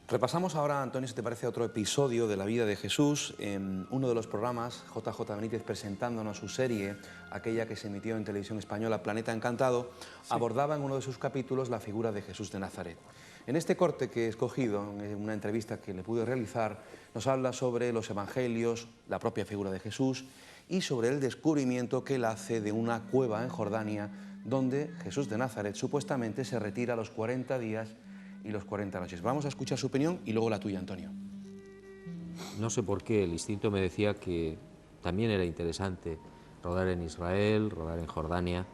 Repasamos ahora, Antonio, si te parece, otro episodio de la vida de Jesús. En uno de los programas, JJ Benítez presentándonos su serie, aquella que se emitió en televisión española, Planeta Encantado, abordaba en uno de sus capítulos la figura de Jesús de Nazaret. En este corte que he escogido, en una entrevista que le pude realizar, nos habla sobre los evangelios, la propia figura de Jesús y sobre el descubrimiento que él hace de una cueva en Jordania donde Jesús de Nazaret supuestamente se retira a los 40 días y los 40 noches. Vamos a escuchar su opinión y luego la tuya, Antonio. No sé por qué, el instinto me decía que también era interesante rodar en Israel, rodar en Jordania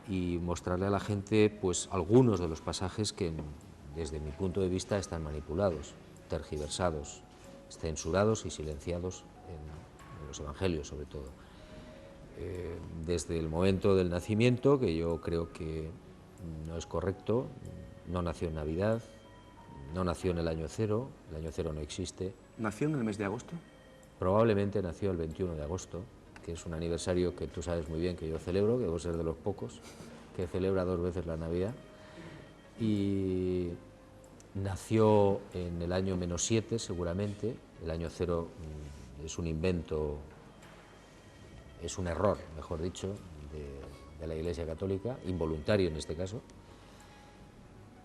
y mostrarle a la gente pues algunos de los pasajes que desde mi punto de vista están manipulados, tergiversados, censurados y silenciados en los evangelios sobre todo. Desde el momento del nacimiento, que yo creo que no es correcto, no nació en Navidad, no nació en el año cero no existe. ¿Nació en el mes de agosto? Probablemente nació el 21 de agosto, que es un aniversario que tú sabes muy bien que yo celebro, que debo ser de los pocos que celebra 2 veces la Navidad. Y nació en el año -7 seguramente, el año 0 es un invento, es un error, mejor dicho, de la Iglesia Católica, involuntario en este caso.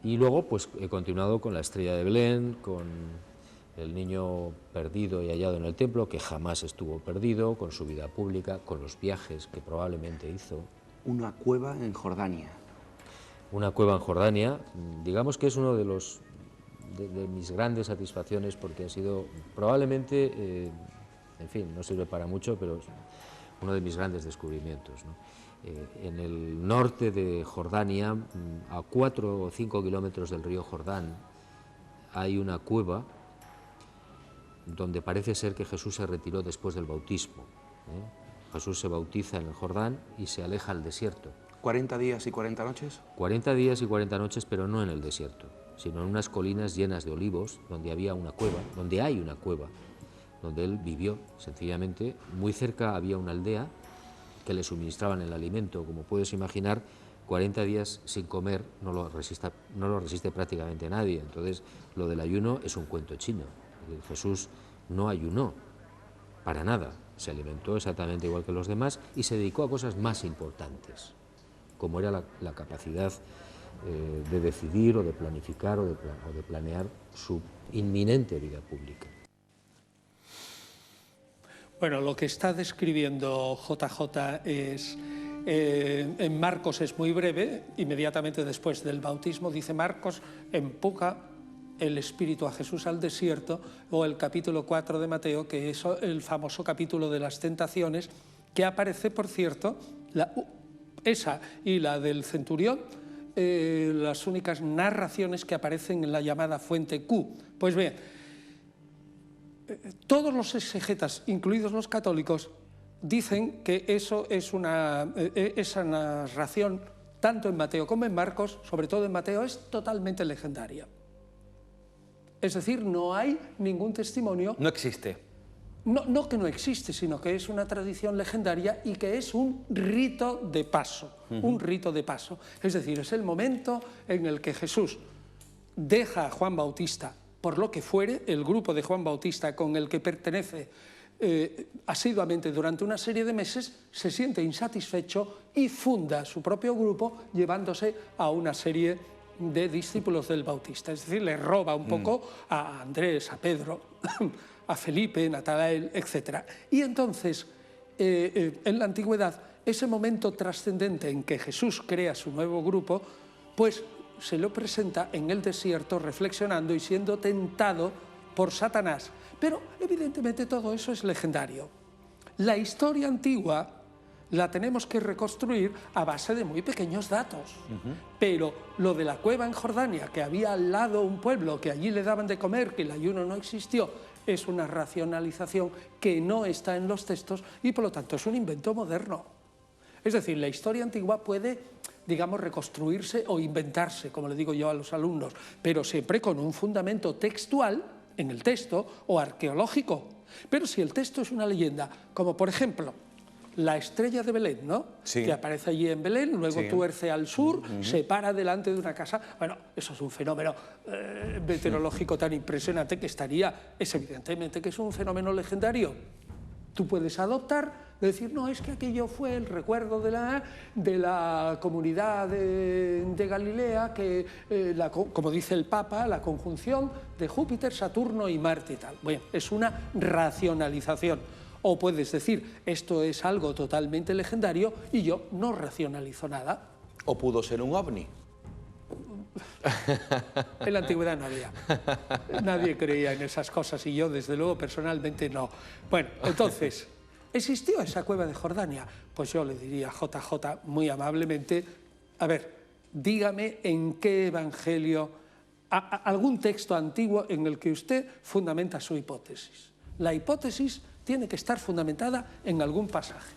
Y luego pues he continuado con la estrella de Belén, con el niño perdido y hallado en el templo, que jamás estuvo perdido, con su vida pública, con los viajes que probablemente hizo. Una cueva en Jordania. Una cueva en Jordania, digamos que es uno de mis grandes satisfacciones, porque ha sido probablemente, en fin, no sirve para mucho, pero es uno de mis grandes descubrimientos, ¿no? En el norte de Jordania, a 4 o 5 kilómetros del río Jordán, hay una cueva donde parece ser que Jesús se retiró después del bautismo. Jesús se bautiza en el Jordán y se aleja al desierto. ¿40 días y 40 noches? 40 días y 40 noches, pero no en el desierto, sino en unas colinas llenas de olivos, donde había una cueva, donde hay una cueva, donde él vivió, sencillamente. Muy cerca había una aldea que le suministraban el alimento. Como puedes imaginar, 40 días sin comer no lo resiste prácticamente nadie. Entonces, lo del ayuno es un cuento chino. Jesús no ayunó para nada, se alimentó exactamente igual que los demás y se dedicó a cosas más importantes, como era la capacidad de decidir o de planificar o de planear su inminente vida pública. Bueno, lo que está describiendo JJ es, en Marcos es muy breve, inmediatamente después del bautismo, dice Marcos, empuja el Espíritu a Jesús al desierto, o el capítulo 4 de Mateo, que es el famoso capítulo de las tentaciones, que aparece, por cierto, esa y la del centurión, las únicas narraciones que aparecen en la llamada fuente Q. Pues bien, todos los exegetas, incluidos los católicos, dicen que eso es esa narración, tanto en Mateo como en Marcos, sobre todo en Mateo, es totalmente legendaria. Es decir, no hay ningún testimonio. No existe. No que no existe, sino que es una tradición legendaria y que es un rito de paso, un rito de paso. Es decir, es el momento en el que Jesús deja a Juan Bautista, por lo que fuere, el grupo de Juan Bautista con el que pertenece asiduamente durante una serie de meses, se siente insatisfecho y funda su propio grupo llevándose a una serie de discípulos del Bautista. Es decir, le roba un poco a Andrés, a Pedro, a Felipe, Natanael, etc. Y entonces, en la antigüedad, ese momento trascendente en que Jesús crea su nuevo grupo, pues se lo presenta en el desierto reflexionando y siendo tentado por Satanás. Pero evidentemente todo eso es legendario. La historia antigua la tenemos que reconstruir a base de muy pequeños datos. Pero lo de la cueva en Jordania, que había al lado un pueblo, que allí le daban de comer, que el ayuno no existió, es una racionalización que no está en los textos y por lo tanto es un invento moderno. Es decir, la historia antigua puede, digamos, reconstruirse o inventarse, como le digo yo a los alumnos, pero siempre con un fundamento textual en el texto o arqueológico. Pero si el texto es una leyenda, como por ejemplo la estrella de Belén, ¿no? Sí. Que aparece allí en Belén, luego Sí. tuerce al sur, se para delante de una casa. Bueno, eso es un fenómeno meteorológico tan impresionante que es evidentemente que es un fenómeno legendario. Tú puedes adoptar, decir, no, es que aquello fue el recuerdo de la comunidad de Galilea, que, como dice el Papa, la conjunción de Júpiter, Saturno y Marte y tal. Bueno, es una racionalización. O puedes decir, esto es algo totalmente legendario y yo no racionalizo nada. ¿O pudo ser un ovni? En la antigüedad no había. Nadie creía en esas cosas y yo, desde luego, personalmente no. Bueno, entonces, ¿existió esa cueva de Jordania? Pues yo le diría a JJ muy amablemente, a ver, dígame en qué evangelio, algún texto antiguo en el que usted fundamenta su hipótesis. La hipótesis tiene que estar fundamentada en algún pasaje.